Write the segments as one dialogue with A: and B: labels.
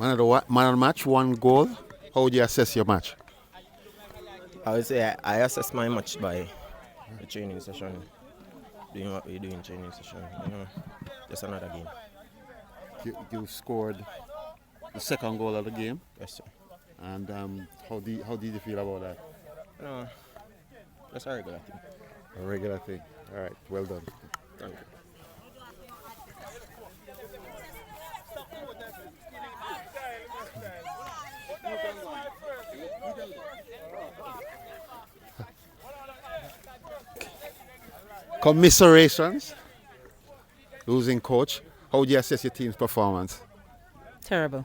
A: Man of the match, 1 goal. How would you assess your match?
B: I would say I assess my match by the training session, doing what we do in training session. Just another game.
A: You scored the second goal of the game,
B: Yes, sir.
A: and how did you feel about that?
B: No, that's a regular thing.
A: A regular thing. All right, well done.
B: Thank you.
A: Commiserations. Losing coach. How would you assess your team's performance?
C: Terrible.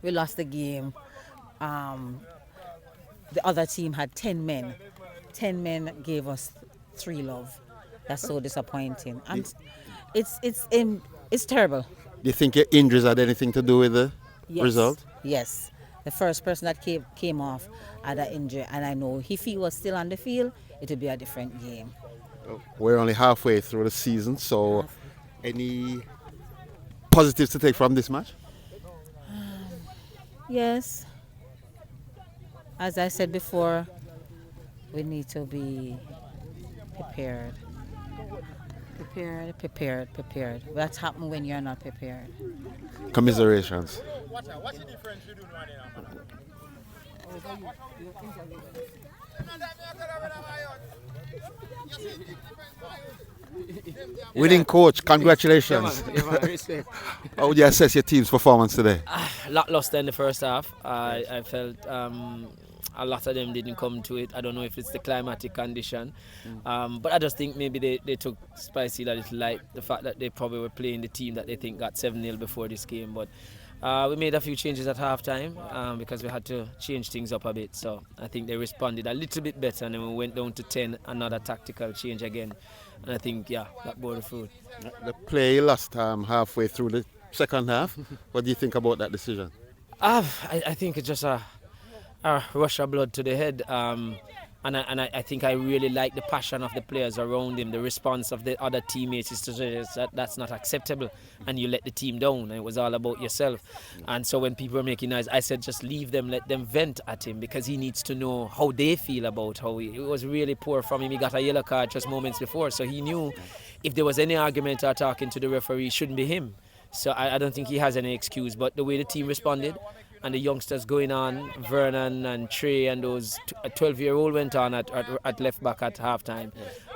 C: We lost the game. The other team had 10 men. 10 men gave us 3 love. That's so disappointing. And it's terrible.
A: Do you think your injuries had anything to do with the result?
C: Yes. The first person that came off had an injury, and I know if he was still on the field, it would be a different game.
A: We're only halfway through the season, so any positives to take from this match?
C: Yes. As I said before, we need to be prepared. Prepared. What happens when you're not prepared?
A: Commiserations.
D: What's the difference you do
A: Winning coach, congratulations. How would you assess your team's performance today?
E: Lot lost in the first half. I felt a lot of them didn't come to it. I don't know if it's the climatic condition, but I just think maybe they took Spicy a little light. The fact that they probably were playing the team that they think got 7-0 before this game. But we made a few changes at halftime because we had to change things up a bit. So I think they responded a little bit better, and then we went down to 10, another tactical change again. And I think, that bore the fruit.
A: The play lost halfway through the second half. What do you think about that decision?
E: I think it's just a rush of blood to the head. And I think I really like the passion of the players around him. The response of the other teammates is to say that's not acceptable, and you let the team down. And it was all about yourself. And so when people were making noise, I said just leave them, let them vent at him, because he needs to know how they feel about how it was really poor from him. He got a yellow card just moments before, so he knew if there was any argument or talking to the referee, it shouldn't be him. So I don't think he has any excuse. But the way the team responded, and the youngsters going on, Vernon and Trey and those 12-year-old went on at left back at halftime.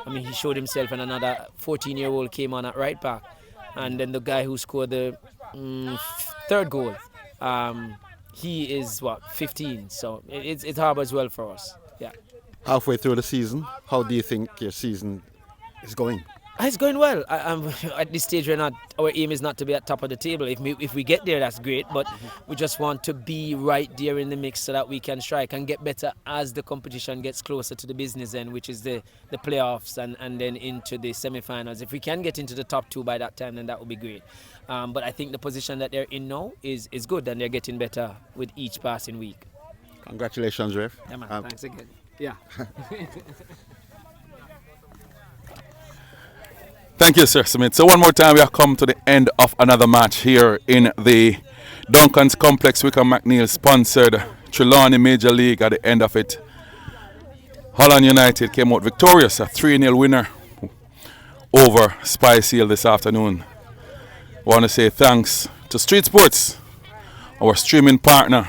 E: I mean, he showed himself, and another 14-year-old came on at right back. And then the guy who scored the third goal, he is 15. So it harbors well for us. Yeah.
A: Halfway through the season, how do you think your season is going?
E: It's going well. At this stage, our aim is not to be at top of the table. If we get there, that's great. But we just want to be right there in the mix so that we can strike and get better as the competition gets closer to the business end, which is the playoffs and then into the semi-finals. If we can get into the top 2 by that time, then that would be great. But I think the position that they're in now is good, and they're getting better with each passing week.
A: Congratulations, Ref.
E: Yeah, man. Thanks again. Yeah.
F: Thank you, Sir Smith. So one more time, we have come to the end of another match here in the Duncan's Complex. Wickham McNeil sponsored Trelawney Major League. At the end of it, Holland United came out victorious, a 3-0 winner over Spice Hill this afternoon. I want to say thanks to Street Sports, our streaming partner,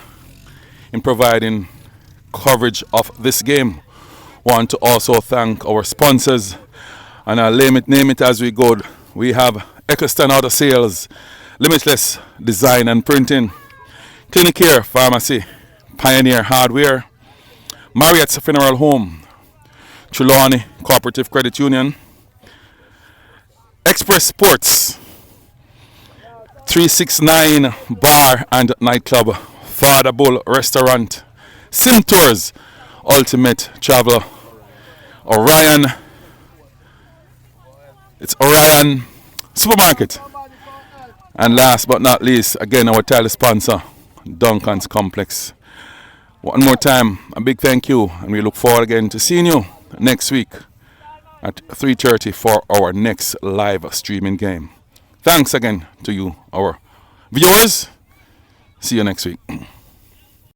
F: in providing coverage of this game. Want to also thank our sponsors, and I'll name it as we go. We have Eccleston Auto Sales, Limitless Design and Printing, Clinicare Pharmacy, Pioneer Hardware, Marriott's Funeral Home, Trelawney Cooperative Credit Union, Express Sports, 369 Bar and Nightclub, Father Bull Restaurant, Sim Tours, Ultimate Traveler, Orion Supermarket, and last but not least, again, our title sponsor, Duncan's Complex. One more time, a big thank you, and we look forward again to seeing you next week at 3:30 for our next live streaming game. Thanks again to you, our viewers, See you next week.